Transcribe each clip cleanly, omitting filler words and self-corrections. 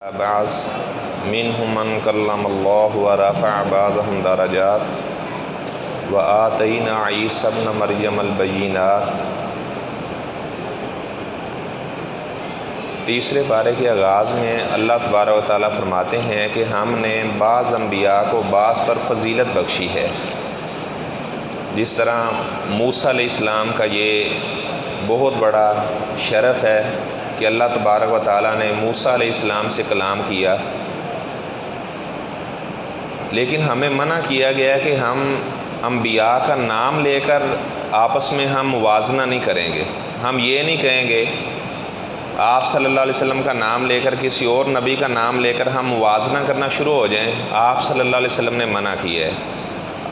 بعض منهم من كلم الله ورفع بعضهم درجات وآتينا عيسى ابن مريم البينات۔ تیسرے پارے کے آغاز میں اللہ تبارک و تعالیٰ فرماتے ہیں کہ ہم نے بعض انبیاء کو بعض پر فضیلت بخشی ہے۔ جس طرح موسیٰ علیہ السلام کا یہ بہت بڑا شرف ہے کہ اللہ تبارک و تعالیٰ نے موسیٰ علیہ السلام سے کلام کیا، لیکن ہمیں منع کیا گیا کہ ہم انبیاء کا نام لے کر آپس میں ہم موازنہ نہیں کریں گے۔ ہم یہ نہیں کہیں گے آپ صلی اللہ علیہ وسلم کا نام لے کر کسی اور نبی کا نام لے کر ہم موازنہ کرنا شروع ہو جائیں۔ آپ صلی اللہ علیہ وسلم نے منع کیا ہے۔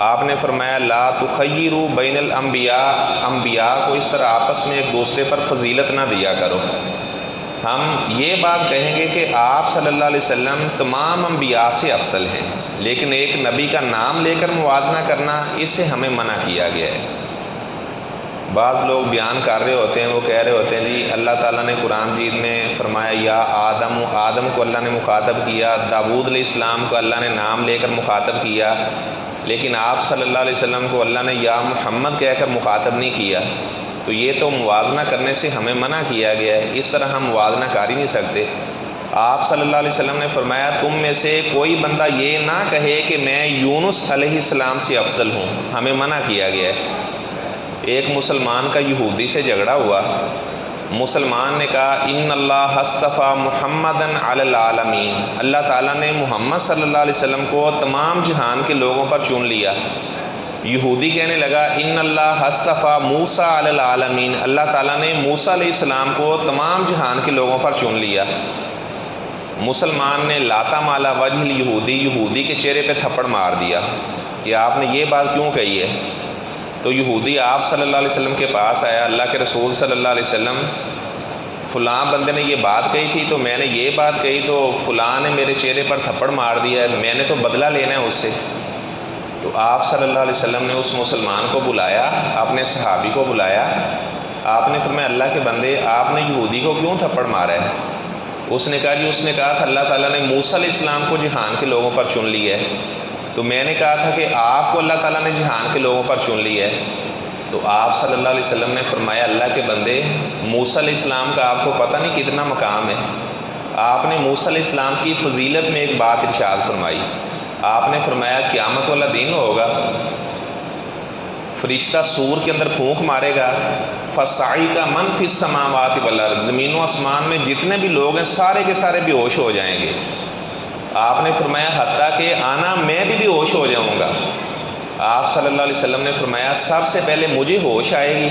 آپ نے فرمایا لا تخیروا بین الانبیاء، انبیاء کو اس طرح آپس میں ایک دوسرے پر فضیلت نہ دیا کرو۔ ہم یہ بات کہیں گے کہ آپ صلی اللہ علیہ وسلم تمام انبیاء سے افضل ہیں، لیکن ایک نبی کا نام لے کر موازنہ کرنا، اس سے ہمیں منع کیا گیا ہے۔ بعض لوگ بیان کر رہے ہوتے ہیں، وہ کہہ رہے ہوتے ہیں جی اللہ تعالیٰ نے قرآن مجید میں فرمایا یا آدم، آدم کو اللہ نے مخاطب کیا، داؤد علیہ السلام کو اللہ نے نام لے کر مخاطب کیا، لیکن آپ صلی اللہ علیہ وسلم کو اللہ نے یا محمد کہہ کر مخاطب نہیں کیا۔ تو یہ تو موازنہ کرنے سے ہمیں منع کیا گیا ہے، اس طرح ہم موازنہ کر ہی نہیں سکتے۔ آپ صلی اللہ علیہ وسلم نے فرمایا تم میں سے کوئی بندہ یہ نہ کہے کہ میں یونس علیہ السلام سے افضل ہوں، ہمیں منع کیا گیا ہے۔ ایک مسلمان کا یہودی سے جھگڑا ہوا، مسلمان نے کہا ان اللہ اصطفیٰ محمدً علی العالمین، اللہ تعالیٰ نے محمد صلی اللہ علیہ وسلم کو تمام جہان کے لوگوں پر چن لیا۔ یہودی کہنے لگا ان اللہ اصطفیٰ موسیٰ علی العالمین، اللہ تعالیٰ نے موسیٰ علیہ السلام کو تمام جہان کے لوگوں پر چن لیا۔ مسلمان نے لاتا مالا وجہ یہودی کے چہرے پہ تھپڑ مار دیا کہ آپ نے یہ بات کیوں کہی ہے؟ تو یہودی آپ صلی اللہ علیہ وسلم کے پاس آیا، اللہ کے رسول صلی اللہ علیہ وسلم فلاں بندے نے یہ بات کہی تھی تو میں نے یہ بات کہی تو فلاں نے میرے چہرے پر تھپڑ مار دیا ہے، میں نے تو بدلہ لینا ہے اس سے۔ تو آپ صلی اللہ علیہ وسلم نے اس مسلمان کو بلایا، اپنے صحابی کو بلایا، آپ نے فرمایا اللہ کے بندے آپ نے یہودی کو کیوں تھپڑ مارا ہے؟ اس نے کہا جی اس نے کہا تھا اللہ تعالیٰ نے موسیٰ علیہ السلام کو جہان کے لوگوں پر چن لیا ہے، تو میں نے کہا تھا کہ آپ کو اللہ تعالیٰ نے جہان کے لوگوں پر چن لیا ہے۔ تو آپ صلی اللہ علیہ وسلم نے فرمایا اللہ کے بندے موسیٰ علیہ السلام کا آپ کو پتہ نہیں کتنا مقام ہے۔ آپ نے موسیٰ علیہ السلام کی فضیلت میں ایک بات ارشاد فرمائی، آپ نے فرمایا قیامت والا دن ہوگا، فرشتہ سور کے اندر پھونک مارے گا، فصعق من فی السماوات والارض، زمین و آسمان میں جتنے بھی لوگ ہیں سارے کے سارے بے ہوش ہو جائیں گے۔ آپ نے فرمایا حتیٰ کہ آنا میں بھی بے ہوش ہو جاؤں گا۔ آپ صلی اللہ علیہ وسلم نے فرمایا سب سے پہلے مجھے ہوش آئے گی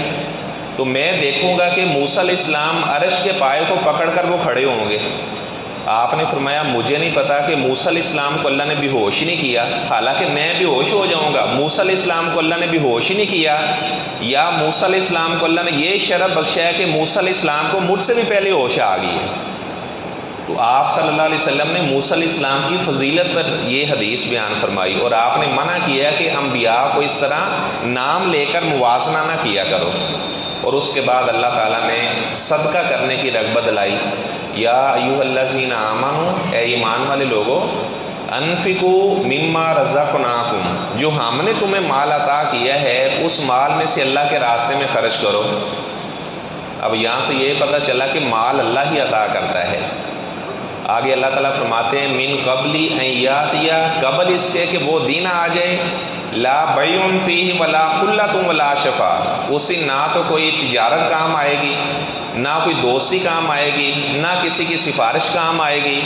تو میں دیکھوں گا کہ موسیٰ علیہ السلام عرش کے پائے کو پکڑ کر وہ کھڑے ہوں گے۔ آپ نے فرمایا مجھے نہیں پتا کہ موسیٰ علیہ السلام کو اللہ نے بے ہوش ہی نہیں کیا، حالانکہ میں بے ہوش ہو جاؤں گا، موسیٰ علیہ السلام کو اللہ نے بے ہوش ہی نہیں کیا، یا موسیٰ علیہ السلام کو اللہ نے یہ شرف بخشا ہے کہ موسیٰ علیہ السلام کو مجھ سے بھی پہلے ہوش آ گئی ہے۔ تو آپ صلی اللہ علیہ وسلم نے موسیٰ علیہ السلام کی فضیلت پر یہ حدیث بیان فرمائی، اور آپ نے منع کیا کہ انبیاء کو اس طرح نام لے کر موازنہ نہ کیا کرو۔ اور اس کے بعد اللہ تعالیٰ نے صدقہ کرنے کی رغبت دلائی، یا ایھا الذین آمنوا، اے ایمان والے لوگو، انفقوا مما رزقناکم، جو ہم نے تمہیں مال عطا کیا ہے اس مال میں سے اللہ کے راستے میں خرچ کرو۔ اب یہاں سے یہ پتہ چلا کہ مال اللہ ہی عطا کرتا ہے۔ آگے اللہ تعالیٰ فرماتے ہیں من قبل ان یاتیہ، قبل اس کے کہ وہ دن آ جائے، لا بیع فیہ ولا خلۃ ولا شفاعۃ، اس دن نہ تو کوئی تجارت کام آئے گی، نہ کوئی دوستی کام آئے گی، نہ کسی کی سفارش کام آئے گی۔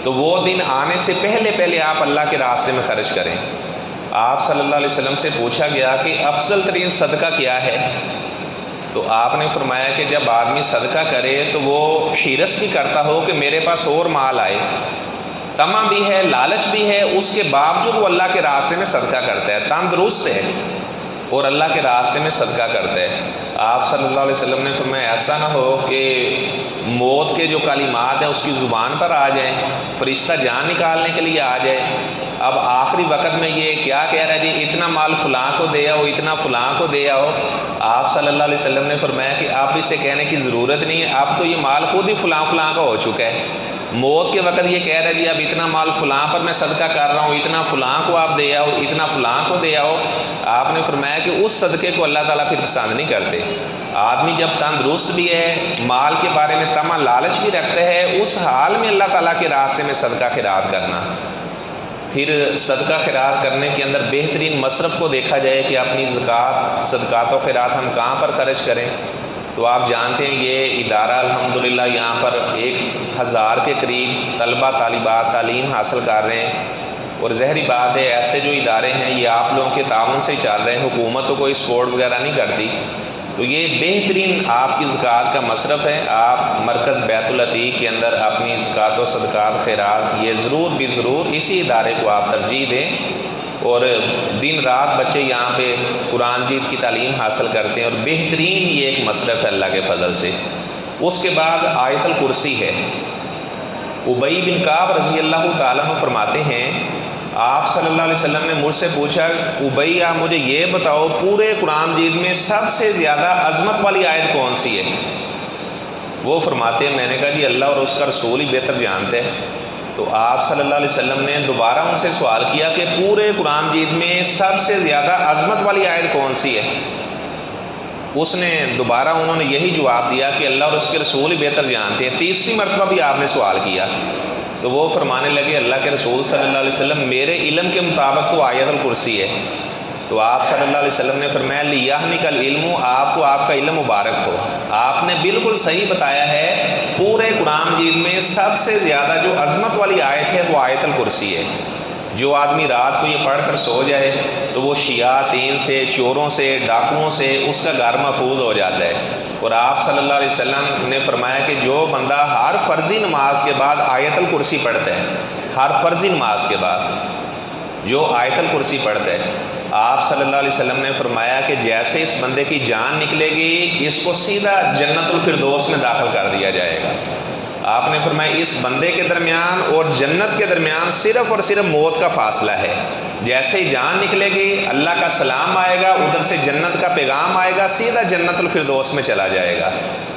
تو وہ دن آنے سے پہلے پہلے آپ اللہ کے راستے میں خرچ کریں۔ آپ صلی اللہ علیہ وسلم سے پوچھا گیا کہ افضل ترین صدقہ کیا ہے؟ تو آپ نے فرمایا کہ جب آدمی صدقہ کرے تو وہ حرص بھی کرتا ہو کہ میرے پاس اور مال آئے، طمع بھی ہے، لالچ بھی ہے، اس کے باوجود وہ اللہ کے راستے میں صدقہ کرتا ہے، تندرست ہے اور اللہ کے راستے میں صدقہ کرتا ہے۔ آپ صلی اللہ علیہ وسلم نے فرمایا ایسا نہ ہو کہ موت کے جو کلمات ہیں اس کی زبان پر آ جائیں، فرشتہ جان نکالنے کے لیے آ جائے، اب آخری وقت میں یہ کیا کہہ رہا ہے جی اتنا مال فلاں کو دے آؤ، اتنا فلاں کو دے آؤ۔ آپ صلی اللہ علیہ وسلم نے فرمایا کہ آپ اسے کہنے کی ضرورت نہیں ہے، اب تو یہ مال خود ہی فلاں فلاں کا ہو چکا ہے، موت کے وقت یہ کہہ رہا ہے جی اب اتنا مال فلاں پر میں صدقہ کر رہا ہوں، اتنا فلاں کو آپ دے آؤ، اتنا فلاں کو دے آؤ، آپ نے فرمایا کہ اس صدقے کو اللہ تعالیٰ پھر پسند نہیں کرتے۔ آدمی جب تندرست بھی ہے، مال کے بارے میں طمع لالچ بھی رکھتا ہے، اس حال میں اللہ تعالیٰ کے راستے میں صدقہ خیرات کرنا۔ پھر صدقہ خیرات کرنے کے اندر بہترین مصرف کو دیکھا جائے کہ اپنی زکوٰۃ، صدقات و خیرات ہم کہاں پر خرچ کریں، تو آپ جانتے ہیں یہ ادارہ الحمدللہ یہاں پر 1000 کے قریب طلبہ طالبات تعلیم حاصل کر رہے ہیں، اور ظاہری بات ہے ایسے جو ادارے ہیں یہ آپ لوگوں کے تعاون سے چل رہے ہیں، حکومت تو کوئی سپورٹ وغیرہ نہیں کرتی، تو یہ بہترین آپ کی زکوٰۃ کا مصرف ہے۔ آپ مرکز بیت العتیق کے اندر اپنی زکوٰۃ و صدقات خیرات یہ ضرور بھی ضرور اسی ادارے کو آپ ترجیح دیں، اور دن رات بچے یہاں پہ قرآن مجید کی تعلیم حاصل کرتے ہیں، اور بہترین یہ ایک مصرف ہے اللہ کے فضل سے۔ اس کے بعد آیت الکرسی ہے۔ ابی بن کعب رضی اللہ تعالیٰ عنہ فرماتے ہیں آپ صلی اللہ علیہ وسلم نے مجھ سے پوچھا ابی آپ مجھے یہ بتاؤ پورے قرآن مجید میں سب سے زیادہ عظمت والی آیت کون سی ہے؟ وہ فرماتے ہیں میں نے کہا جی اللہ اور اس کا رسول ہی بہتر جانتے ہیں۔ تو آپ صلی اللہ علیہ وسلم نے دوبارہ ان سے سوال کیا کہ پورے قرآن مجید میں سب سے زیادہ عظمت والی آیت کون سی ہے؟ اس نے دوبارہ انہوں نے یہی جواب دیا کہ اللہ اور اس کے رسول ہی بہتر جانتے ہیں۔ تیسری مرتبہ بھی آپ نے سوال کیا تو وہ فرمانے لگے اللہ کے رسول صلی اللہ علیہ وسلم میرے علم کے مطابق تو آیت الکرسی ہے۔ تو آپ صلی اللہ علیہ وسلم نے فرمایا لیحنک العلم، آپ کو آپ کا علم مبارک ہو، آپ نے بالکل صحیح بتایا ہے، پورے قرآن مجید میں سب سے زیادہ جو عظمت والی آیت ہے وہ آیت الکرسی ہے۔ جو آدمی رات کو یہ پڑھ کر سو جائے تو وہ شیاطین سے، چوروں سے، ڈاکوؤں سے اس کا گھر محفوظ ہو جاتا ہے۔ اور آپ صلی اللہ علیہ وسلم نے فرمایا کہ جو بندہ ہر فرضی نماز کے بعد آیت الکرسی پڑھتا ہے، ہر فرضی نماز کے بعد جو آیت الکرسی پڑھتا ہے، آپ صلی اللہ علیہ وسلم نے فرمایا کہ جیسے اس بندے کی جان نکلے گی اس کو سیدھا جنت الفردوس میں داخل کر دیا جائے گا۔ آپ نے فرمایا اس بندے کے درمیان اور جنت کے درمیان صرف اور صرف موت کا فاصلہ ہے، جیسے ہی جان نکلے گی اللہ کا سلام آئے گا، ادھر سے جنت کا پیغام آئے گا، سیدھا جنت الفردوس میں چلا جائے گا۔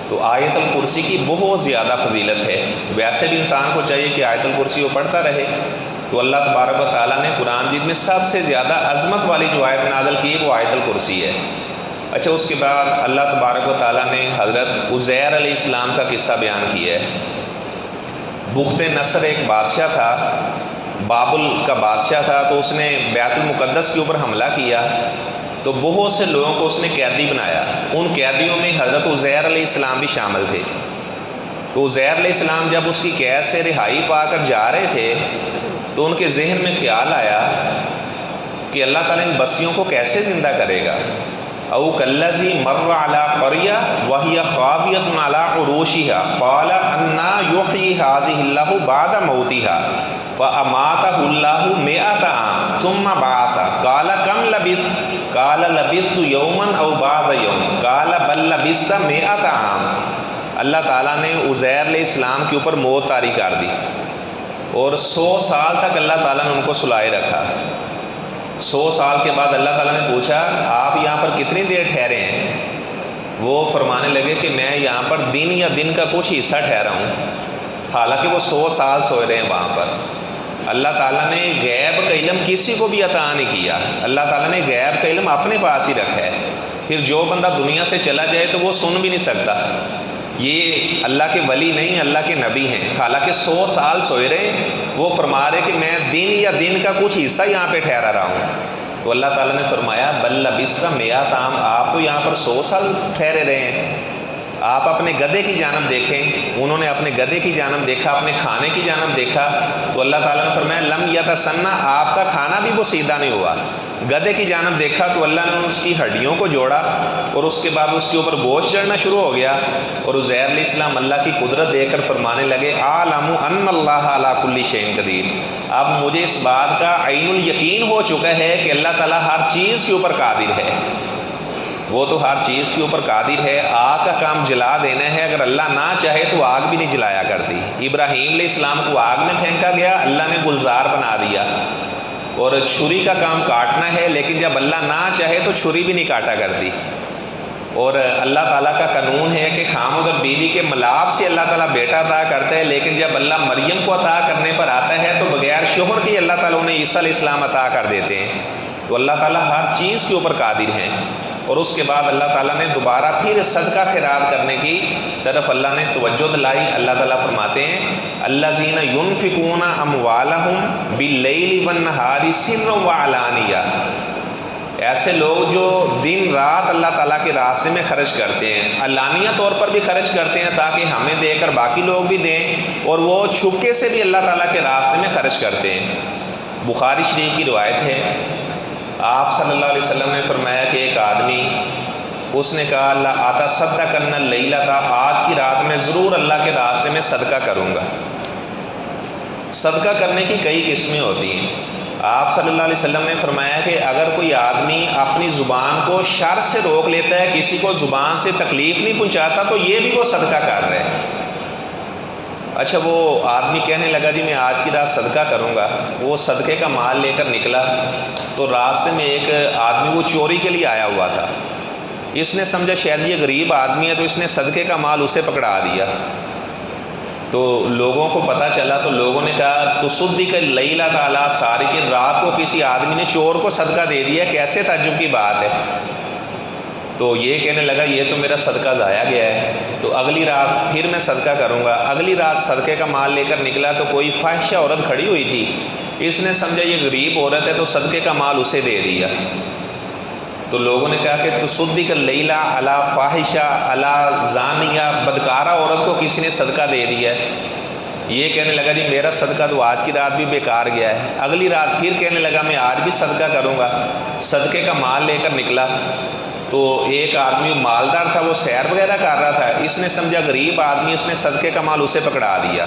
تو آیت الکرسی کی بہت زیادہ فضیلت ہے، ویسے بھی انسان کو چاہیے کہ آیت الکرسی وہ پڑھتا رہے۔ تو اللہ تبارک و تعالیٰ نے قرآن مجید میں سب سے زیادہ عظمت والی جو آیت نازل کی وہ آیت الکرسی ہے۔ اچھا اس کے بعد اللہ تبارک و تعالیٰ نے حضرت عزیر علیہ السلام کا قصہ بیان کیا ہے۔ بخت نصر ایک بادشاہ تھا، بابل کا بادشاہ تھا، تو اس نے بیت المقدس کے اوپر حملہ کیا تو بہت سے لوگوں کو اس نے قیدی بنایا، ان قیدیوں میں حضرت عزیر علیہ السلام بھی شامل تھے۔ تو عزیر علیہ السلام جب اس کی قید سے رہائی پا کر جا رہے تھے تو ان کے ذہن میں خیال آیا کہ اللہ تعالیٰ ان بستیوں کو کیسے زندہ کرے گا۔ او کالذی مر علی قریہ وہی خاویۃ علی عروشها قال انا یحیی هذه اللہ بعد موتها فاماتہ اللہ 100 عام ثم بعث قال کم لبثت قال لبثت یوما او بعض یوم قال بل لبثت 100 عام۔ اللہ تعالیٰ نے عزیر علیہ السلام کے اوپر موت طاری کر دی اور 100 سال تک اللہ تعالیٰ نے ان کو سلائے رکھا۔ 100 سال کے بعد اللہ تعالیٰ نے پوچھا آپ یہاں پر کتنی دیر ٹھہرے ہیں؟ وہ فرمانے لگے کہ میں یہاں پر دن یا دن کا کچھ حصہ ٹھہرا ہوں، حالانکہ وہ 100 سال سوئے رہے ہیں وہاں پر۔ اللہ تعالیٰ نے غیب کا علم کسی کو بھی عطا نہیں کیا، اللہ تعالیٰ نے غیب کا علم اپنے پاس ہی رکھا ہے، پھر جو بندہ دنیا سے چلا جائے تو وہ سن بھی نہیں سکتا۔ یہ اللہ کے ولی نہیں، اللہ کے نبی ہیں، حالانکہ 100 سال سوئے رہے، وہ فرما رہے کہ میں دن یا دن کا کچھ حصہ یہاں پہ ٹھہرا رہا ہوں۔ تو اللہ تعالیٰ نے فرمایا بل لبثت 100 عام، آپ تو یہاں پر 100 سال ٹھہرے رہے ہیں۔ آپ اپنے گدھے کی جانب دیکھیں، انہوں نے اپنے گدھے کی جانب دیکھا، اپنے کھانے کی جانب دیکھا، تو اللہ تعالیٰ نے فرمایا لم یتسنہ، آپ کا کھانا بھی وہ سیدھا نہیں ہوا۔ گدھے کی جانب دیکھا تو اللہ نے اس کی ہڈیوں کو جوڑا اور اس کے بعد اس کے اوپر گوشت چڑھنا شروع ہو گیا، اور عزیر علیہ السلام اللہ کی قدرت دیکھ کر فرمانے لگے اعلم ان اللہ علی کل شیء قدیر، اب مجھے اس بات کا عین الیقین ہو چکا ہے کہ اللہ تعالیٰ ہر چیز کے اوپر قادر ہے، وہ تو ہر چیز کے اوپر قادر ہے۔ آگ کا کام جلا دینا ہے، اگر اللہ نہ چاہے تو آگ بھی نہیں جلایا کرتی۔ ابراہیم علیہ السلام کو آگ میں پھینکا گیا، اللہ نے گلزار بنا دیا، اور چھری کا کام کاٹنا ہے، لیکن جب اللہ نہ چاہے تو چھری بھی نہیں کاٹا کرتی۔ اور اللہ تعالیٰ کا قانون ہے کہ خامد اور بیوی کے ملاپ سے اللہ تعالیٰ بیٹا عطا کرتا ہے، لیکن جب اللہ مریم کو عطا کرنے پر آتا ہے تو بغیر شوہر کے اللہ تعالیٰ انہیں عیسیٰ علیہ السلام عطا کر دیتے ہیں۔ تو اللہ تعالیٰ ہر چیز کے اوپر قادر ہیں۔ اور اس کے بعد اللہ تعالیٰ نے دوبارہ پھر صدقہ خیرات کرنے کی طرف اللہ نے توجہ دلائی۔ اللہ تعالیٰ فرماتے ہیں الذین ینفقون اموالہم باللیل والنہار سرا وعلانیہ، ایسے لوگ جو دن رات اللہ تعالیٰ کے راستے میں خرچ کرتے ہیں، علانیہ طور پر بھی خرچ کرتے ہیں تاکہ ہمیں دے کر باقی لوگ بھی دیں، اور وہ چھپکے سے بھی اللہ تعالیٰ کے راستے میں خرچ کرتے ہیں۔ بخاری شریف کی روایت ہے، آپ صلی اللہ علیہ وسلم نے فرمایا کہ ایک آدمی، اس نے کہا اللہ آتا صدقہ کرنا لیلہ تھا، آج کی رات میں ضرور اللہ کے راستے میں صدقہ کروں گا۔ صدقہ کرنے کی کئی قسمیں ہوتی ہیں۔ آپ صلی اللہ علیہ وسلم نے فرمایا کہ اگر کوئی آدمی اپنی زبان کو شر سے روک لیتا ہے، کسی کو زبان سے تکلیف نہیں پہنچاتا، تو یہ بھی وہ صدقہ کر رہا ہے۔ اچھا، وہ آدمی کہنے لگا جی میں آج کی رات صدقہ کروں گا، وہ صدقے کا مال لے کر نکلا تو راستے میں ایک آدمی وہ چوری کے لیے آیا ہوا تھا۔ اس نے سمجھا شاید یہ غریب آدمی ہے تو اس نے صدقے کا مال اسے پکڑا دیا۔ تو لوگوں کو پتہ چلا تو لوگوں نے کہا تصدق لیلہ علی سارق، رات کو کسی آدمی نے چور کو صدقہ دے دیا، کیسے تعجب کی بات ہے۔ تو یہ کہنے لگا یہ تو میرا صدقہ ضائع گیا ہے، تو اگلی رات پھر میں صدقہ کروں گا۔ اگلی رات صدقے کا مال لے کر نکلا تو کوئی فاحشہ عورت کھڑی ہوئی تھی، اس نے سمجھا یہ غریب عورت ہے تو صدقے کا مال اسے دے دیا۔ تو لوگوں نے کہا کہ تصدق لیلہ علی فاحشہ علی زانیہ، بدکارہ عورت کو کسی نے صدقہ دے دیا ہے۔ یہ کہنے لگا جی میرا صدقہ تو آج کی رات بھی بیکار گیا ہے۔ اگلی رات پھر کہنے لگا میں آج بھی صدقہ کروں گا، صدقے کا مال لے کر نکلا تو ایک آدمی مالدار تھا، وہ سیر وغیرہ کر رہا تھا، اس نے سمجھا غریب آدمی، اس نے صدقے کا مال اسے پکڑا دیا۔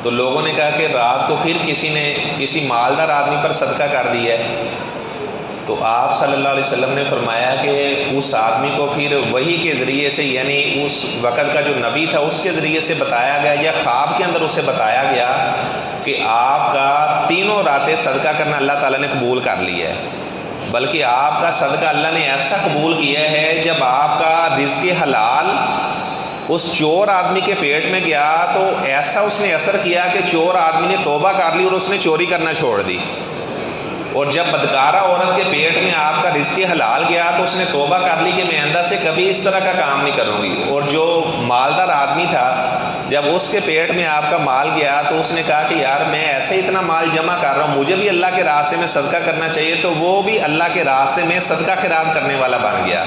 تو لوگوں نے کہا کہ رات کو پھر کسی نے کسی مالدار آدمی پر صدقہ کر دیا ہے۔ تو آپ صلی اللہ علیہ وسلم نے فرمایا کہ اس آدمی کو پھر وحی کے ذریعے سے، یعنی اس وقت کا جو نبی تھا اس کے ذریعے سے بتایا گیا یا خواب کے اندر اسے بتایا گیا کہ آپ کا تینوں راتیں صدقہ کرنا اللہ تعالیٰ نے قبول کر لیا ہے، بلکہ آپ کا صدقہ اللہ نے ایسا قبول کیا ہے جب آپ کا رزق حلال اس چور آدمی کے پیٹ میں گیا تو ایسا اس نے اثر کیا کہ چور آدمی نے توبہ کر لی اور اس نے چوری کرنا چھوڑ دی، اور جب بدکارہ عورت کے پیٹ میں آپ کا رزق حلال گیا تو اس نے توبہ کر لی کہ میں آئندہ سے کبھی اس طرح کا کام نہیں کروں گی، اور جو مالدار آدمی تھا جب اس کے پیٹ میں آپ کا مال گیا تو اس نے کہا کہ یار میں ایسے اتنا مال جمع کر رہا ہوں، مجھے بھی اللہ کے راستے میں صدقہ کرنا چاہیے، تو وہ بھی اللہ کے راستے میں صدقہ خیرات کرنے والا بن گیا۔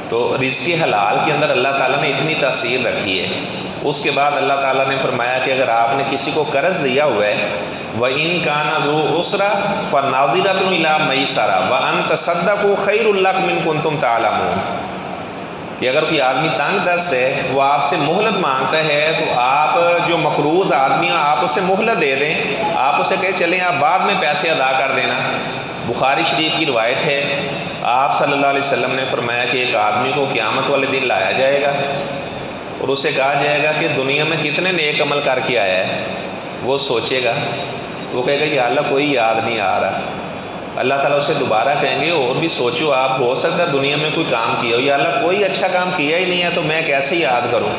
تو رزق حلال کے اندر اللہ تعالیٰ نے اتنی تاثیر رکھی ہے۔ اس کے بعد اللہ تعالیٰ نے فرمایا کہ اگر آپ نے کسی کو قرض دیا ہوا ہے وَإِن كَانَ ذُو عُسْرَةٍ فَنَظِرَةٌ إِلَىٰ مَيْسَرَةٍ وَأَن تَصَدَّقُوا خَيْرٌ لَكُمْ إِن كُنتُمْ تَعْلَمُونَ، کہ اگر کوئی آدمی تنگ دست ہے، وہ آپ سے مہلت مانگتا ہے تو آپ جو مقروض آدمی ہیں آپ اسے مہلت دے دیں، آپ اسے کہیں چلیں آپ بعد میں پیسے ادا کر دینا۔ بخاری شریف کی روایت ہے، آپ صلی اللہ علیہ وسلم نے فرمایا کہ ایک آدمی کو قیامت والے دن لایا جائے گا اور اسے کہا جائے گا کہ دنیا میں کتنے نیک عمل کر کے آیا ہے۔ وہ سوچے گا، وہ کہے گا یا اللہ کوئی یاد نہیں آ رہا۔ اللہ تعالیٰ اسے دوبارہ کہیں گے اور بھی سوچو، آپ ہو سکتا ہے دنیا میں کوئی کام کیا ہو، یا اللہ کوئی اچھا کام کیا ہی نہیں ہے تو میں کیسے یاد کروں۔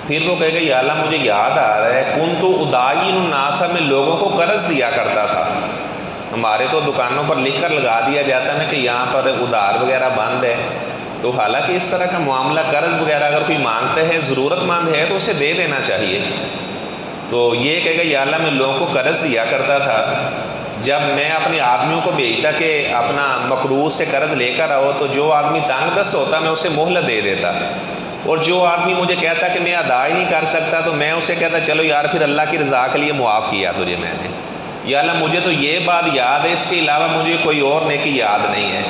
پھر وہ کہے گا یا اللہ مجھے یاد آ رہا ہے کنت ادائن الناس، میں لوگوں کو قرض دیا کرتا تھا۔ ہمارے تو دکانوں پر لکھ کر لگا دیا جاتا ہے کہ یہاں پر ادھار وغیرہ بند ہے، تو حالانکہ اس طرح کا معاملہ قرض وغیرہ اگر کوئی مانگتا ہے، ضرورت مند ہے تو اسے دے دینا چاہیے۔ تو یہ کہے گا یا اللہ میں لوگوں کو قرض دیا کرتا تھا، جب میں اپنے آدمیوں کو بھیجتا کہ اپنا مقروض سے قرض لے کر آؤ تو جو آدمی تنگ دست ہوتا میں اسے مہلت دے دیتا، اور جو آدمی مجھے کہتا کہ میں ادا ہی نہیں کر سکتا تو میں اسے کہتا چلو یار پھر اللہ کی رضا کے لیے معاف کیا تجھے میں نے، یا اللہ مجھے تو یہ بات یاد ہے، اس کے علاوہ مجھے کوئی اور نیکی یاد نہیں ہے۔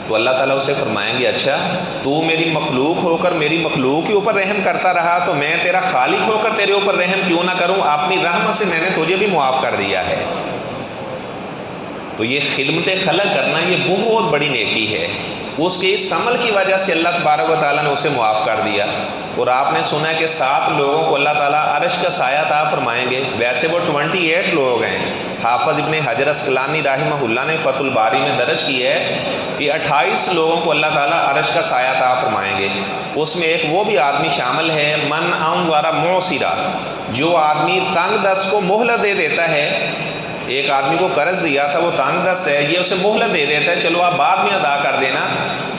تو اللہ تعالیٰ اسے فرمائیں گے اچھا تو میری مخلوق ہو کر میری مخلوق کے اوپر رحم کرتا رہا تو میں تیرا خالق ہو کر تیرے اوپر رحم کیوں نہ کروں، اپنی رحمت سے میں نے تجھے بھی معاف کر دیا ہے۔ تو یہ خدمت خلق کرنا یہ بہت بڑی نیکی ہے۔ اس کے اس عمل کی وجہ سے اللہ تبارک و تعالیٰ نے اسے معاف کر دیا۔ اور آپ نے سنا ہے کہ 7 لوگوں کو اللہ تعالیٰ عرش کا سایہ عطا فرمائیں گے۔ ویسے وہ 28 لوگ ہیں، حافظ ابن حجر اسقلانی رحمہ اللہ نے فتح الباری میں درج کی ہے کہ 28 لوگوں کو اللہ تعالیٰ عرش کا سایہ عطا فرمائیں گے۔ اس میں ایک وہ بھی آدمی شامل ہے من انظر معسرا، جو آدمی تنگ دست کو مہلت دے دیتا ہے۔ ایک آدمی کو قرض دیا تھا، وہ تنگ دست ہے، یہ اسے مہلت دے دیتا ہے، چلو آپ بعد میں ادا کر دینا،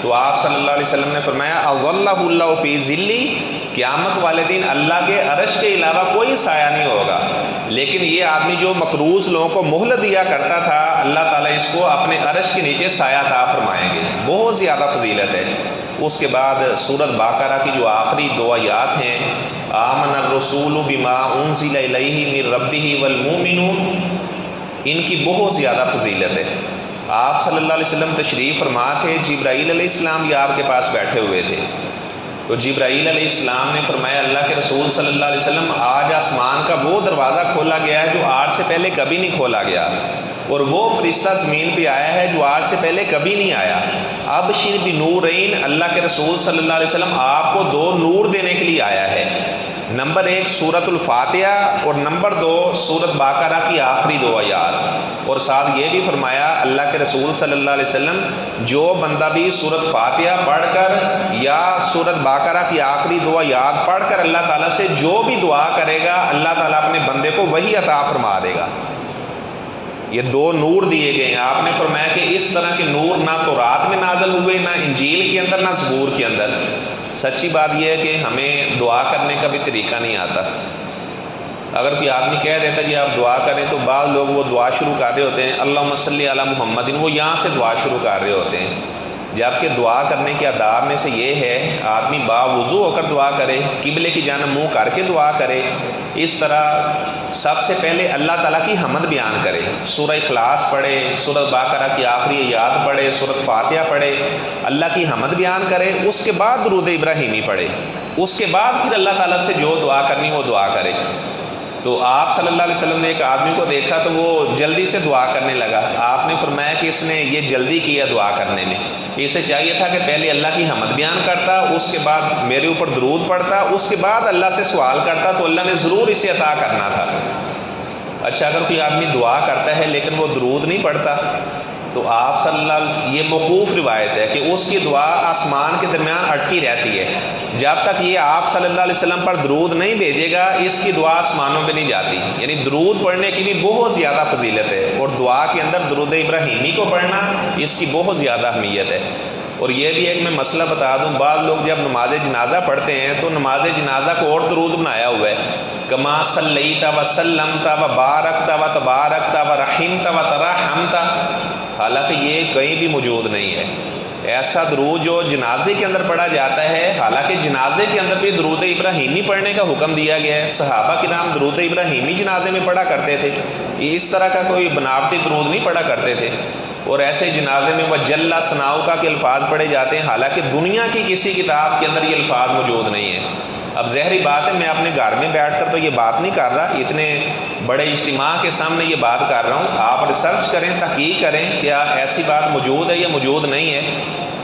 تو آپ صلی اللہ علیہ وسلم نے فرمایا اظلہ اللہ فی ظلی، قیامت والے دن اللہ کے عرش کے علاوہ کوئی سایہ نہیں ہوگا۔ لیکن یہ آدمی جو مقروض لوگوں کو مہلت دیا کرتا تھا، اللہ تعالیٰ اس کو اپنے عرش کے نیچے سایہ عطا فرمائیں گے، بہت زیادہ فضیلت ہے۔ اس کے بعد سورۃ بقرہ کی جو آخری 2 آیات ہیں، آمن الرسول بما انزل الیہ من ربہ والمؤمنون، ان کی بہت زیادہ فضیلت ہے۔ آپ صلی اللہ علیہ وسلم تشریف فرما تھے، جبرائیل علیہ السلام بھی آپ کے پاس بیٹھے ہوئے تھے، تو جبرائیل علیہ السلام نے فرمایا اللہ کے رسول صلی اللہ علیہ وسلم آج آسمان کا وہ دروازہ کھولا گیا ہے جو آج سے پہلے کبھی نہیں کھولا گیا، اور وہ فرشتہ زمین پہ آیا ہے جو آج سے پہلے کبھی نہیں آیا۔ ابشر بنورین، اللہ کے رسول صلی اللہ علیہ وسلم آپ کو 2 نور دینے کے لیے آیا ہے، نمبر 1 سورۃ الفاتحہ اور نمبر 2 سورۃ بقرہ کی آخری 2 آیات۔ اور ساتھ یہ بھی فرمایا اللہ کے رسول صلی اللہ علیہ وسلم، جو بندہ بھی سورۃ فاتحہ پڑھ کر یا سورۃ بقرہ کی آخری 2 آیات پڑھ کر اللہ تعالیٰ سے جو بھی دعا کرے گا، اللہ تعالیٰ اپنے بندے کو وہی عطا فرما دے گا۔ یہ 2 نور دیے گئے ہیں۔ آپ نے فرمایا کہ اس طرح کے نور نہ تورات میں نازل ہوئے، نہ انجیل کے اندر، نہ زبور کے اندر۔ سچی بات یہ ہے کہ ہمیں دعا کرنے کا بھی طریقہ نہیں آتا۔ اگر کوئی آدمی کہہ دیتا کہ آپ دعا کریں، تو بعض لوگ وہ دعا شروع کر رہے ہوتے ہیں اللہم صلی علی محمد، وہ یہاں سے دعا شروع کر رہے ہوتے ہیں، جبکہ دعا کرنے کے آداب میں سے یہ ہے آدمی باوضو ہو کر دعا کرے، قبلے کی جانب منہ کر کے دعا کرے۔ اس طرح سب سے پہلے اللہ تعالیٰ کی حمد بیان کرے، سورہ اخلاص پڑھے، سورۃ بقرہ کی آخری آیات پڑھے، سورۃ فاتحہ پڑھے، اللہ کی حمد بیان کرے، اس کے بعد درود ابراہیمی پڑھے، اس کے بعد پھر اللہ تعالیٰ سے جو دعا کرنی وہ دعا کرے۔ تو آپ صلی اللہ علیہ وسلم نے ایک آدمی کو دیکھا تو وہ جلدی سے دعا کرنے لگا۔ آپ نے فرمایا کہ اس نے یہ جلدی کیا دعا کرنے میں، اسے چاہیے تھا کہ پہلے اللہ کی حمد بیان کرتا، اس کے بعد میرے اوپر درود پڑھتا، اس کے بعد اللہ سے سوال کرتا، تو اللہ نے ضرور اسے عطا کرنا تھا۔ اچھا، اگر کوئی آدمی دعا کرتا ہے لیکن وہ درود نہیں پڑھتا، تو آپ صلی اللہ علیہ وسلم، یہ موقوف روایت ہے کہ اس کی دعا آسمان کے درمیان اٹکی رہتی ہے، جب تک یہ آپ صلی اللہ علیہ وسلم پر درود نہیں بھیجے گا اس کی دعا آسمانوں پہ نہیں جاتی۔ یعنی درود پڑھنے کی بھی بہت زیادہ فضیلت ہے، اور دعا کے اندر درود ابراہیمی کو پڑھنا اس کی بہت زیادہ اہمیت ہے۔ اور یہ بھی ایک میں مسئلہ بتا دوں، بعض لوگ جب نماز جنازہ پڑھتے ہیں تو نماز جنازہ کو اور درود بنایا ہوا ہے، کما صلیت و سلمت و بارکت و تبارکت و رحمت و ترحمت، حالانکہ یہ کہیں بھی موجود نہیں ہے۔ ایسا درود جو جنازے کے اندر پڑھا جاتا ہے، حالانکہ جنازے کے اندر بھی درود ابراہیمی پڑھنے کا حکم دیا گیا ہے، صحابہ کرام درود ابراہیمی جنازے میں پڑھا کرتے تھے، اس طرح کا کوئی بناوٹی درود نہیں پڑھا کرتے تھے۔ اور ایسے جنازے میں وجل ثناؤ کا کے الفاظ پڑھے جاتے ہیں، حالانکہ دنیا کی کسی کتاب کے اندر یہ الفاظ موجود نہیں ہیں۔ اب ظاہری بات ہے میں اپنے گھر میں بیٹھ کر تو یہ بات نہیں کر رہا، اتنے بڑے اجتماع کے سامنے یہ بات کر رہا ہوں، آپ ریسرچ کریں، تحقیق کریں کیا ایسی بات موجود ہے یا موجود نہیں ہے۔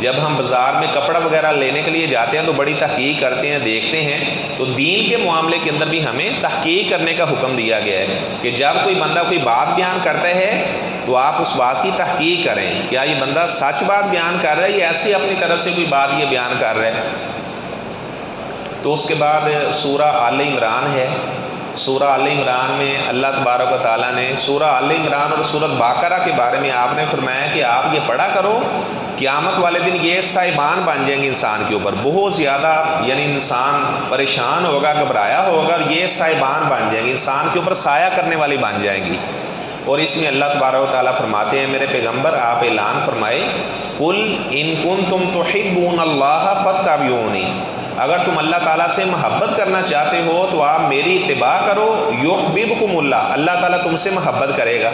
جب ہم بازار میں کپڑا وغیرہ لینے کے لیے جاتے ہیں تو بڑی تحقیق کرتے ہیں، دیکھتے ہیں، تو دین کے معاملے کے اندر بھی ہمیں تحقیق کرنے کا حکم دیا گیا ہے کہ جب کوئی بندہ کوئی بات بیان کرتا ہے تو آپ اس بات کی تحقیق کریں، کیا یہ بندہ سچ بات بیان کر رہا ہے یا ایسی اپنی طرف سے کوئی بات یہ بیان کر رہا ہے۔ تو اس کے بعد سورہ آل عمران ہے۔ سورہ آل عمران میں اللہ تبارک و تعالیٰ نے سورہ آل عمران اور سورۃ بقرہ کے بارے میں آپ نے فرمایا کہ آپ یہ پڑھا کرو، قیامت والے دن یہ صاحبان بن جائیں گے انسان کے اوپر، بہت زیادہ، یعنی انسان پریشان ہوگا، گھبرایا ہوگا، اور یہ صاحبان بن جائیں گے، انسان کے اوپر سایہ کرنے والی بن جائیں گی۔ اور اس میں اللہ تبارک و تعالیٰ فرماتے ہیں میرے پیغمبر آپ اعلان فرمائے، قل ان کنتم تحبون اللہ فاتبعونی، اگر تم اللہ تعالیٰ سے محبت کرنا چاہتے ہو تو آپ میری اتباع کرو، یحببکم اللہ، اللہ تعالیٰ تم سے محبت کرے گا،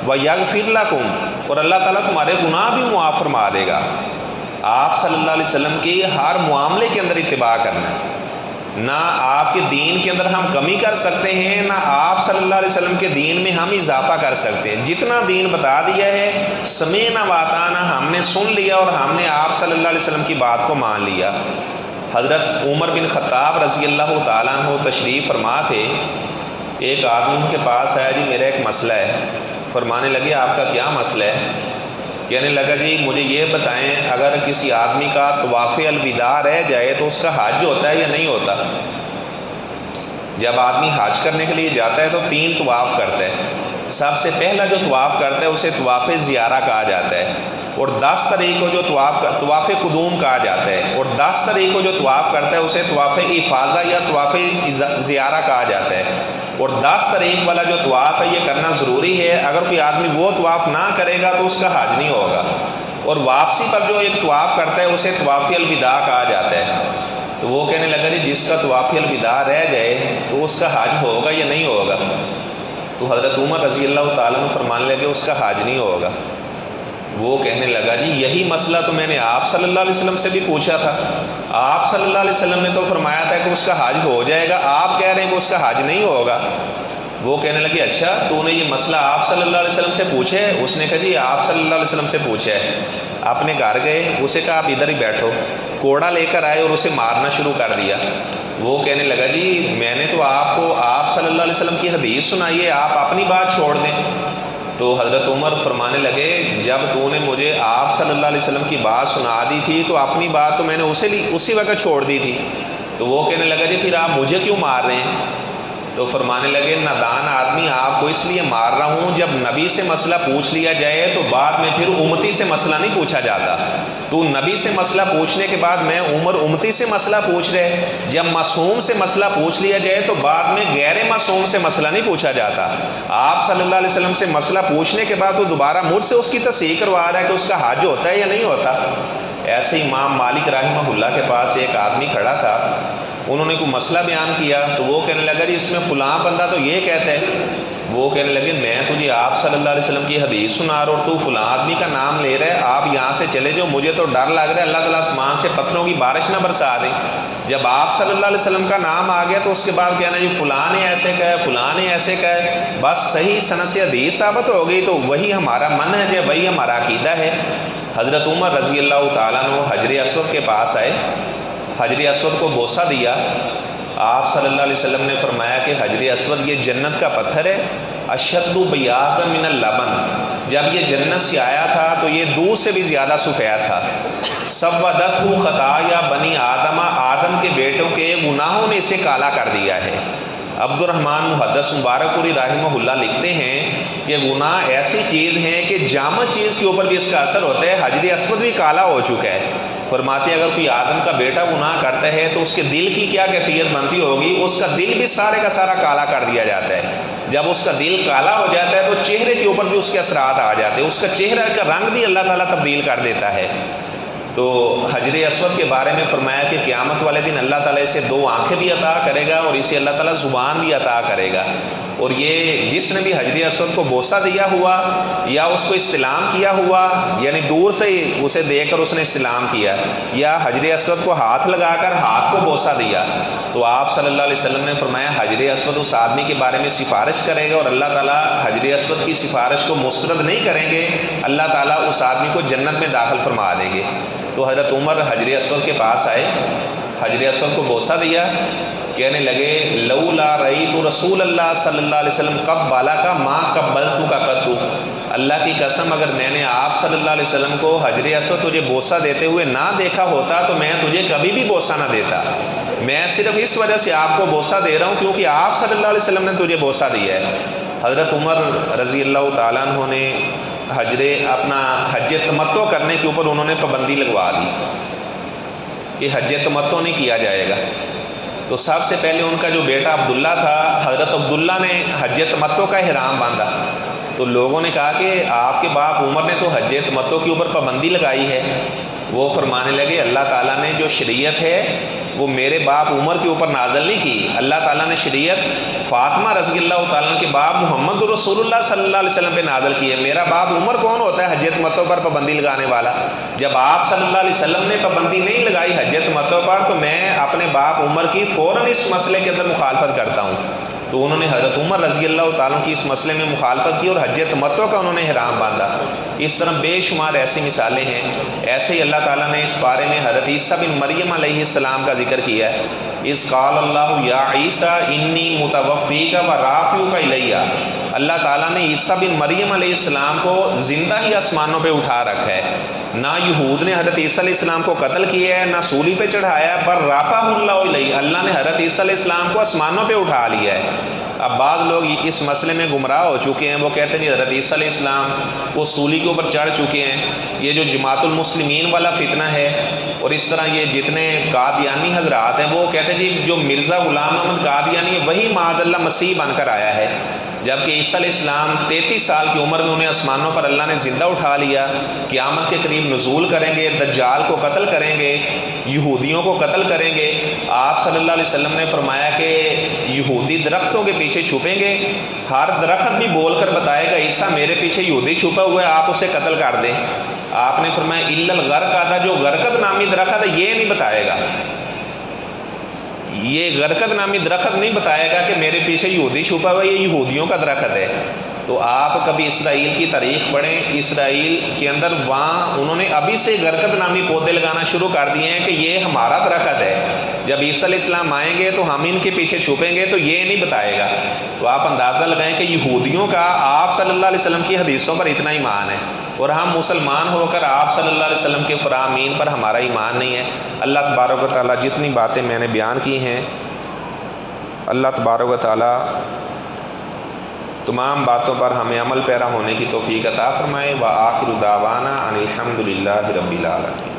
ویغفر لکم، اور اللہ تعالیٰ تمہارے گناہ بھی معاف فرما دے گا۔ آپ صلی اللہ علیہ وسلم کی ہر معاملے کے اندر اتباع کرنا ہے۔ نہ آپ کے دین کے اندر ہم کمی کر سکتے ہیں، نہ آپ صلی اللہ علیہ وسلم کے دین میں ہم اضافہ کر سکتے ہیں۔ جتنا دین بتا دیا ہے سمعنا واطعنا، ہم نے سن لیا اور ہم نے آپ صلی اللہ علیہ وسلم کی بات کو مان لیا۔ حضرت عمر بن خطاب رضی اللہ تعالیٰ عنہ تشریف فرما تھے، ایک آدمی ان کے پاس آیا، جی میرا ایک مسئلہ ہے۔ فرمانے لگے آپ کا کیا مسئلہ ہے؟ کہنے لگا جی مجھے یہ بتائیں، اگر کسی آدمی کا طواف الوداع رہ جائے تو اس کا حج ہوتا ہے یا نہیں ہوتا؟ جب آدمی حج کرنے کے لیے جاتا ہے تو 3 طواف کرتا ہے۔ سب سے پہلا جو طواف کرتا ہے اسے طواف زیارہ کہا جاتا ہے، اور 10 تاریخ کو جو طواف قدوم کہا جاتا ہے، اور 10 تاریخ کو جو طواف کرتا ہے اسے طواف افاضہ یا طواف زیارہ کہا جاتا ہے۔ اور 10 تاریخ والا جو طواف ہے یہ کرنا ضروری ہے، اگر کوئی آدمی وہ طواف نہ کرے گا تو اس کا حج نہیں ہوگا۔ اور واپسی پر جو ایک طواف کرتا ہے اسے طواف الوداع کہا جاتا ہے۔ تو وہ کہنے لگا جی جس کا طواف الوداع رہ جائے تو اس کا حج ہوگا یا نہیں ہوگا؟ تو حضرت عمر رضی اللہ تعالیٰ عنہ فرمانے لگے اس کا حج نہیں ہوگا۔ وہ کہنے لگا جی یہی مسئلہ تو میں نے آپ صلی اللہ علیہ وسلم سے بھی پوچھا تھا، آپ صلی اللہ علیہ وسلم نے تو فرمایا تھا کہ اس کا حج ہو جائے گا، آپ کہہ رہے ہیں کہ اس کا حج نہیں ہوگا۔ وہ کہنے لگے اچھا تو نے یہ مسئلہ آپ صلی اللہ علیہ وسلم سے پوچھے ہے؟ اس نے کہا جی آپ صلی اللہ علیہ وسلم سے پوچھا ہے۔ اپنے گھر گئے، اسے کہا آپ ادھر ہی بیٹھو، کوڑا لے کر آئے اور اسے مارنا شروع کر دیا۔ وہ کہنے لگا جی میں نے تو آپ کو آپ صلی اللہ علیہ وسلم کی حدیث سنائی ہے، آپ اپنی بات چھوڑ دیں۔ تو حضرت عمر فرمانے لگے جب تو نے مجھے آپ صلی اللہ علیہ وسلم کی بات سنا دی تھی تو اپنی بات تو میں نے اسی وقت چھوڑ دی تھی۔ تو وہ کہنے لگا جی پھر آپ مجھے کیوں مار رہے ہیں؟ تو فرمانے لگے نادان آدمی، آپ کو اس لیے مار رہا ہوں جب نبی سے مسئلہ پوچھ لیا جائے تو بعد میں پھر امتی سے مسئلہ نہیں پوچھا جاتا۔ تو نبی سے مسئلہ پوچھنے کے بعد میں عمر امتی سے مسئلہ پوچھ رہے، جب معصوم سے مسئلہ پوچھ لیا جائے تو بعد میں غیر معصوم سے مسئلہ نہیں پوچھا جاتا۔ آپ صلی اللہ علیہ وسلم سے مسئلہ پوچھنے کے بعد تو دوبارہ مجھ سے اس کی تصحیح کروا رہا ہے کہ اس کا حج ہوتا ہے یا نہیں ہوتا۔ ایسے امام مالک رحمہ اللہ کے پاس ایک آدمی کھڑا تھا، انہوں نے کوئی مسئلہ بیان کیا تو وہ کہنے لگا جی اس میں فلاں بندہ تو یہ کہتا ہے۔ وہ کہنے لگے میں تجھے آپ صلی اللہ علیہ وسلم کی حدیث سنا رہا اور تو فلاں آدمی کا نام لے رہا ہے، آپ یہاں سے چلے جاؤ، مجھے تو ڈر لگ رہا ہے اللہ تعالیٰ آسمان سے پتھروں کی بارش نہ برسا دیں۔ جب آپ صلی اللہ علیہ وسلم کا نام آ گیا تو اس کے بعد کہنا جی فلاں نے ایسے کہا ہے، فلاں نے ایسے کہا ہے، بس صحیح سند سے حدیث ثابت ہو گئی تو وہی ہمارا منہج ہے، وہی ہمارا عقیدہ ہے۔ حضرت عمر رضی اللہ تعالیٰ عنہ حجر اسود کے پاس آئے، حجر اسود کو بوسہ دیا۔ آپ صلی اللہ علیہ وسلم نے فرمایا کہ حجر اسود یہ جنت کا پتھر ہے، اشد بیاض من اللبن، جب یہ جنت سے آیا تھا تو یہ دودھ سے بھی زیادہ سفید تھا۔ سودتہ خطایا بنی آدم، آدم کے بیٹوں کے گناہوں نے اسے کالا کر دیا ہے۔ عبد الرحمن محدث مبارک پوری رحمہ اللہ لکھتے ہیں کہ گناہ ایسی چیز ہے کہ جامع چیز کے اوپر بھی اس کا اثر ہوتا ہے، حجر اسود بھی کالا ہو چکا ہے۔ فرماتے ہیں اگر کوئی آدم کا بیٹا گناہ کرتا ہے تو اس کے دل کی کیا کیفیت بنتی ہوگی، اس کا دل بھی سارے کا سارا کالا کر دیا جاتا ہے۔ جب اس کا دل کالا ہو جاتا ہے تو چہرے کے اوپر بھی اس کے اثرات آ جاتے ہیں، اس کا چہرہ کا رنگ بھی اللہ تعالیٰ تبدیل کر دیتا ہے۔ تو حجر اسود کے بارے میں فرمایا کہ قیامت والے دن اللہ تعالیٰ اسے 2 آنکھیں بھی عطا کرے گا اور اسے اللہ تعالیٰ زبان بھی عطا کرے گا۔ اور یہ جس نے بھی حجر اسود کو بوسہ دیا ہوا یا اس کو استلام کیا ہوا، یعنی دور سے ہی اسے دے کر اس نے استلام کیا، یا حجر اسود کو ہاتھ لگا کر ہاتھ کو بوسہ دیا، تو آپ صلی اللہ علیہ وسلم نے فرمایا حجر اسود اس آدمی کے بارے میں سفارش کرے گا اور اللہ تعالیٰ حجر اسود کی سفارش کو مسترد نہیں کریں گے، اللہ تعالیٰ اس آدمی کو جنت میں داخل فرما دیں گے۔ تو حضرت عمر حجر اسود کے پاس آئے، حجر اسود کو بوسہ دیا، کہنے لگے لولا رأیت رسول اللہ صلی اللہ علیہ وسلم قبلک کا ما قبلت کا قط، اللہ کی قسم اگر میں نے آپ صلی اللہ علیہ وسلم کو حجر اسود تجھے بوسہ دیتے ہوئے نہ دیکھا ہوتا تو میں تجھے کبھی بھی بوسہ نہ دیتا، میں صرف اس وجہ سے آپ کو بوسہ دے رہا ہوں کیونکہ آپ صلی اللہ علیہ وسلم نے تجھے بوسہ دیا ہے۔ حضرت عمر رضی اللہ تعالیٰ عنہ نے اپنا حج تمتع کرنے کے اوپر انہوں نے پابندی لگوا دی کہ حج تمتع نہیں کیا جائے گا۔ تو سب سے پہلے ان کا جو بیٹا عبداللہ تھا، حضرت عبداللہ نے حج تمتع کا احرام باندھا، تو لوگوں نے کہا کہ آپ کے باپ عمر نے تو حج تمتع کے اوپر پابندی لگائی ہے۔ وہ فرمانے لگے اللہ تعالیٰ نے جو شریعت ہے وہ میرے باپ عمر کے اوپر نازل نہیں کی، اللہ تعالیٰ نے شریعت فاطمہ رضی اللہ تعالیٰ کے باپ محمد رسول اللہ صلی اللہ علیہ وسلم پہ نازل کی ہے۔ میرا باپ عمر کون ہوتا ہے حج تمتع پر پابندی لگانے والا؟ جب آپ صلی اللہ علیہ وسلم نے پابندی نہیں لگائی حج تمتع پر، تو میں اپنے باپ عمر کی فوراً اس مسئلے کے اندر مخالفت کرتا ہوں۔ تو انہوں نے حضرت عمر رضی اللہ تعالیٰ کی اس مسئلے میں مخالفت کی اور حج تمتع کا انہوں نے احرام باندھا۔ اس طرح بے شمار ایسی مثالیں ہیں۔ ایسے ہی اللہ تعالیٰ نے اس بارے میں حضرت عیسیٰ بن مریم علیہ السلام کا ذکر کیا ہے۔ اذ قال اللہ یا عیسیٰ انی متوفیک و رافعک الیہ۔ اللہ تعالیٰ نے عیسیٰ بن مریم علیہ السلام کو زندہ ہی آسمانوں پہ اٹھا رکھا ہے۔ نہ یہود نے حضرت عیسیٰ علیہ السلام کو قتل کیا ہے، نہ سولی پہ چڑھایا، پر رافعہ اللہ الیہ، اللہ نے حضرت عیسیٰ علیہ السلام کو آسمانوں پہ اٹھا لیا ہے۔ اب بعض لوگ اس مسئلے میں گمراہ ہو چکے ہیں، وہ کہتے ہیں حضرت عیسیٰ علیہ السلام وہ سولی کے اوپر چڑھ چکے ہیں۔ یہ جو جماعت المسلمین والا فتنہ ہے، اور اس طرح یہ جتنے قادیانی حضرات ہیں وہ کہتے ہیں جی جو مرزا غلام احمد قادیانی ہے وہی معاذ اللہ مسیح بن کر آیا ہے، جبکہ عیسیٰ علیہ السلام 33 سال کی عمر میں انہیں آسمانوں پر اللہ نے زندہ اٹھا لیا، قیامت کے قریب نزول کریں گے، دجال کو قتل کریں گے، یہودیوں کو قتل کریں گے۔ آپ صلی اللہ علیہ وسلم نے فرمایا کہ یہودی درختوں کے پیچھے چھپیں گے، ہر درخت بھی بول کر بتائے گا عیسیٰ میرے پیچھے یہودی چھپا ہوا ہے، آپ اسے قتل کر دیں۔ آپ نے فرمایا الا الغرقد، جو غرقد نامی درخت ہے یہ نہیں بتائے گا، یہ غرقد نامی درخت نہیں بتائے گا کہ میرے پیچھے یہودی چھپا ہوا ہے، یہ یہودیوں کا درخت ہے۔ تو آپ کبھی اسرائیل کی تاریخ پڑھیں، اسرائیل کے اندر وہاں انہوں نے ابھی سے غرقد نامی پودے لگانا شروع کر دیے ہیں کہ یہ ہمارا درخت ہے، جب عیسیٰ علیہ السلام آئیں گے تو ہم ان کے پیچھے چھپیں گے، تو یہ نہیں بتائے گا۔ تو آپ اندازہ لگائیں کہ یہودیوں کا آپ صلی اللہ علیہ وسلم کی حدیثوں پر اتنا ایمان ہے، اور ہم مسلمان ہو کر آپ صلی اللہ علیہ وسلم کے فرامین پر ہمارا ایمان نہیں ہے۔ اللہ تبارک و تعالیٰ جتنی باتیں میں نے بیان کی ہیں، اللہ تبارک و تعالیٰ تمام باتوں پر ہمیں عمل پیرا ہونے کی توفیق عطا فرمائے۔ وآخر دعوانا ان الحمد للہ رب العالمین۔